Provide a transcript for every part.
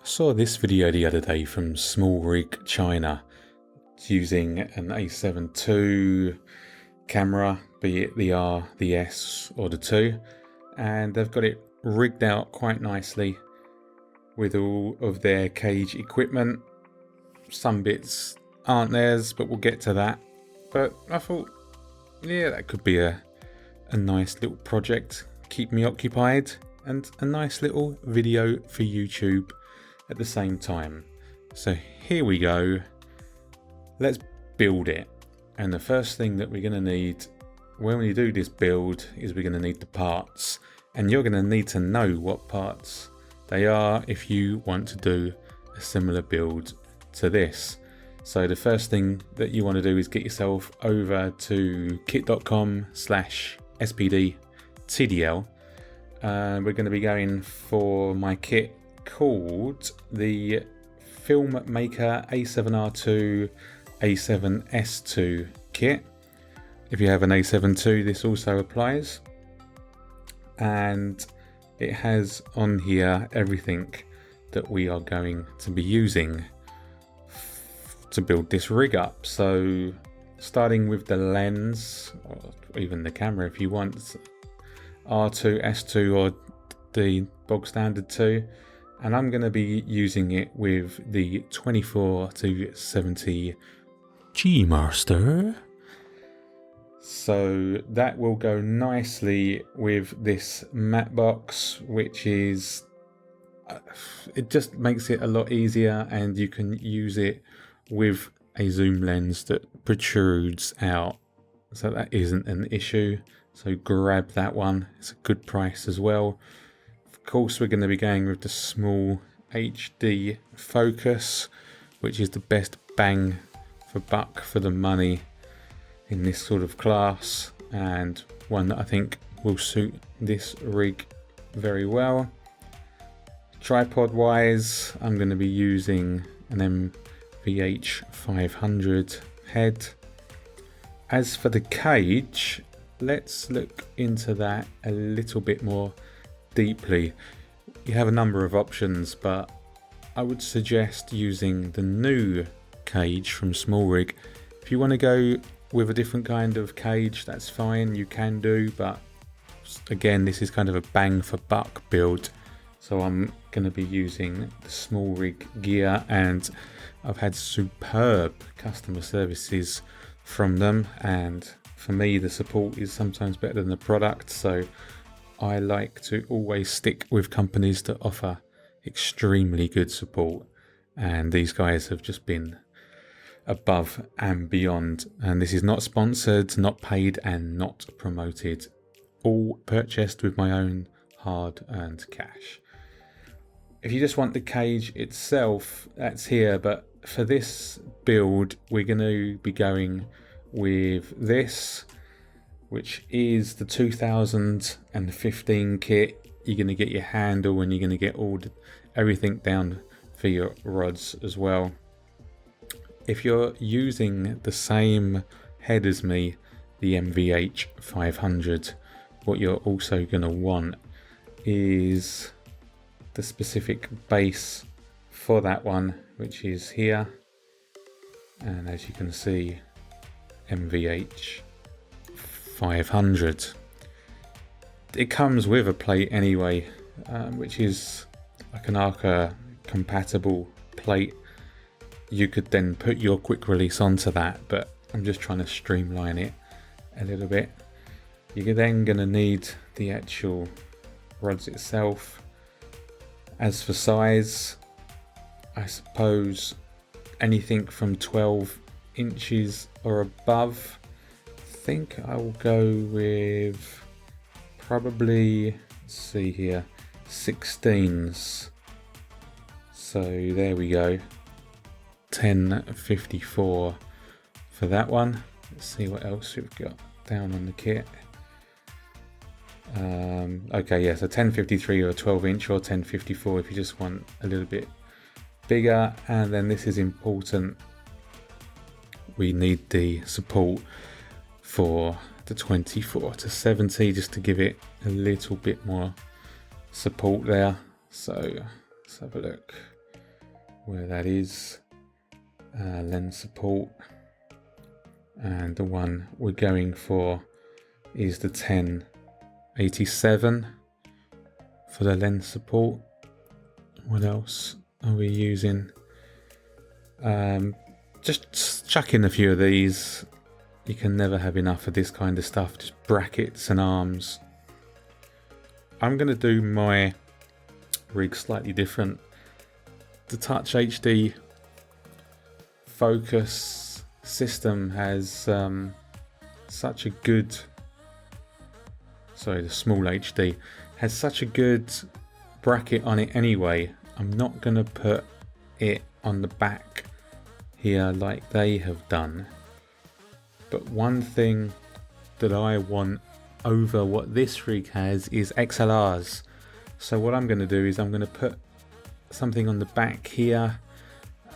I saw this video the other day from SmallRig China. It's using an A7II camera, be it the R, the S or the 2, and they've got it rigged out quite nicely with all of their cage equipment. Some bits aren't theirs, but we'll get to that. But I thought, yeah, that could be a nice little project, keep me occupied, and a nice little video for YouTube at the same time. So here we go. Let's build it. And the first thing that we're going to need when we do this build is we're going to need the parts. And you're going to need to know what parts they are if you want to do a similar build to this. So the first thing that you want to do is get yourself over to kit.com/SPDTDL. We're going to be going for my kit called the Filmmaker A7R2 A7S II kit. If you have an A7II, this also applies, and it has on here everything that we are going to be using to build this rig up. So starting with the lens, or even the camera if you want, R2, S2 or the bog standard 2, and I'm going to be using it with the 24-70 G Master. So that will go nicely with this matte box, which is, it just makes it a lot easier, and you can use it with a zoom lens that protrudes out, so that isn't an issue. So grab that one, it's a good price as well. Of course, we're going to be going with the small HD focus, which is the best bang for buck for the money in this sort of class, and one that I think will suit this rig very well. Tripod wise, I'm going to be using an MVH500 head. As for the cage, let's look into that a little bit more deeply. You have a number of options, but I would suggest using the new cage from SmallRig. If you want to go with a different kind of cage, that's fine, you can do, but again, this is kind of a bang for buck build, so I'm going to be using the SmallRig gear, and I've had superb customer services from them, and for me the support is sometimes better than the product, so I like to always stick with companies that offer extremely good support, and these guys have just been above and beyond. And this is not sponsored, not paid, and not promoted, all purchased with my own hard-earned cash. If you just want the cage itself, that's here, but for this build we're going to be going with this, which is the 2015 kit. You're going to get your handle, and you're going to get everything down for your rods as well. If you're using the same head as me, the MVH500, what you're also going to want is the specific base for that one, which is here, and as you can see, MVH500. It comes with a plate anyway, which is like an Arca compatible plate. You could then put your quick release onto that, but I'm just trying to streamline it a little bit. You're then going to need the actual rods itself. As for size, I suppose anything from 12 inches or above. I think I will go with probably, let's see here, 16s. So there we go. 1054 for that one. Let's see what else we've got down on the kit. Okay, yeah, so 1053 or a 12 inch, or 1054 if you just want a little bit bigger. And then this is important, we need the support for the 24-70 just to give it a little bit more support there. So let's have a look. where that is, lens support, and the one we're going for is the 1087 for the lens support. What else are we using? Just chuck in a few of these. You can never have enough of this kind of stuff, just brackets and arms. I'm going to do my rig slightly different. The Touch HD focus system has such a good, the Small HD has such a good bracket on it anyway. I'm not going to put it on the back here like they have done. But one thing that I want over what this rig has is XLRs. So what I'm going to do is I'm going to put something on the back here.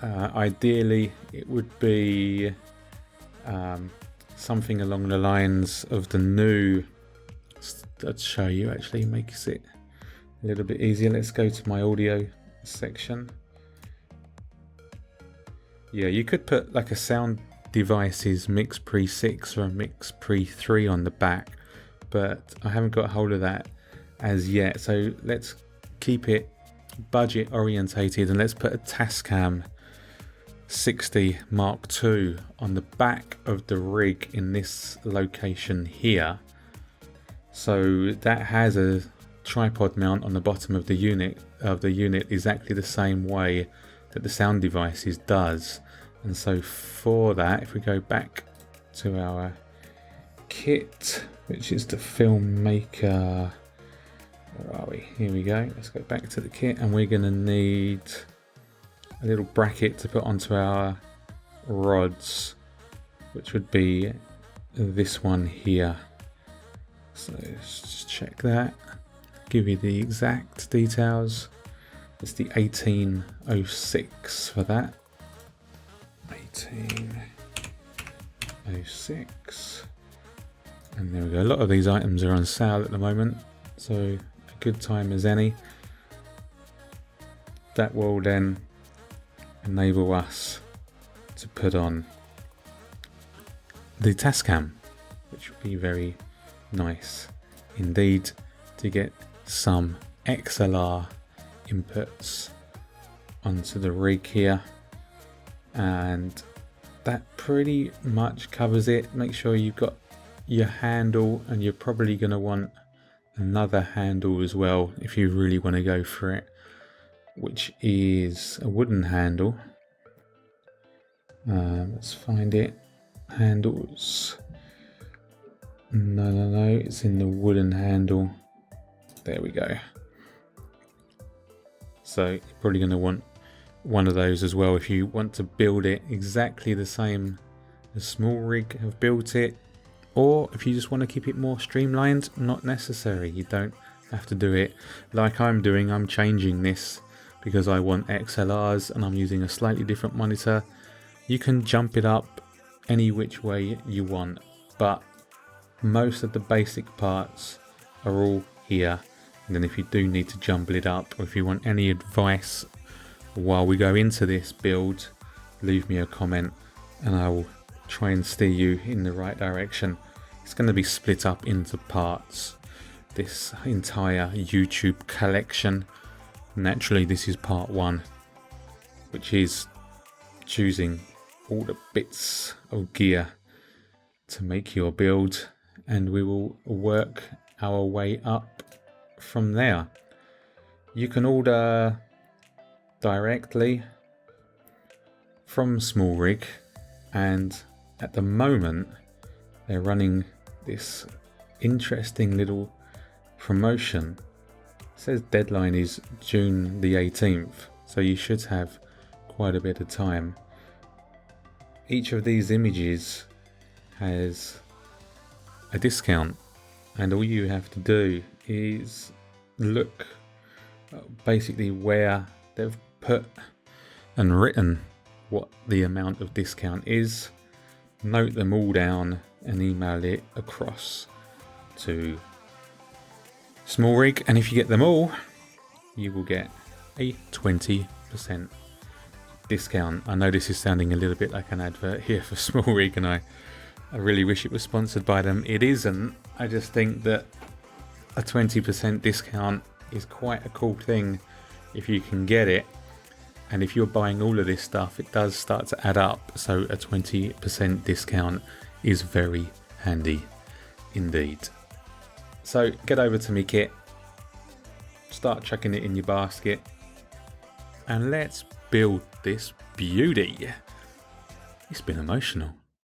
Ideally it would be something along the lines of the new, let's show you, actually makes it a little bit easier. Let's go to my audio section. Yeah, you could put like a Sound Devices Mix Pre 6 or a Mix Pre 3 on the back, but I haven't got a hold of that as yet. So let's keep it budget orientated and let's put a Tascam 60 Mark II on the back of the rig in this location here. So that has a tripod mount on the bottom of the unit exactly the same way that the Sound Devices does. And so for that, if we go back to our kit, which is the Filmmaker, where are we? Here we go. Let's go back to the kit, and we're going to need a little bracket to put onto our rods, which would be this one here. So let's just check that, give you the exact details. It's the 1806 for that. 1806, and there we go. A lot of these items are on sale at the moment, so a good time as any. That will then enable us to put on the Tascam, which will be very nice indeed to get some XLR inputs onto the rig here. And that pretty much covers it. Make sure you've got your handle, and you're probably going to want another handle as well if you really want to go for it, which is a wooden handle. Let's find it. Handles. No, it's in the wooden handle. There we go. So you're probably going to want one of those as well if you want to build it exactly the same as SmallRig have built it, or if you just want to keep it more streamlined. Not necessary, you don't have to do it like I'm doing. I'm changing this because I want XLRs and I'm using a slightly different monitor. You can jump it up any which way you want, but most of the basic parts are all here. And then if you do need to jumble it up, or if you want any advice while we go into this build, leave me a comment and I will try and steer you in the right direction. It's going to be split up into parts, this entire YouTube collection. Naturally, this is part 1, which is choosing all the bits of gear to make your build, and we will work our way up from there. You can order directly from SmallRig, and at the moment they're running this interesting little promotion. It says deadline is June the 18th, so you should have quite a bit of time. Each of these images has a discount, and all you have to do is look basically where they've put and written what the amount of discount is, note them all down and email it across to SmallRig, and if you get them all, you will get a 20% discount. I know this is sounding a little bit like an advert here for SmallRig, and I really wish it was sponsored by them. It isn't. I just think that a 20% discount is quite a cool thing if you can get it. And if you're buying all of this stuff, it does start to add up. So a 20% discount is very handy indeed. So get over to me kit, start chucking it in your basket, and let's build this beauty. It's been emotional.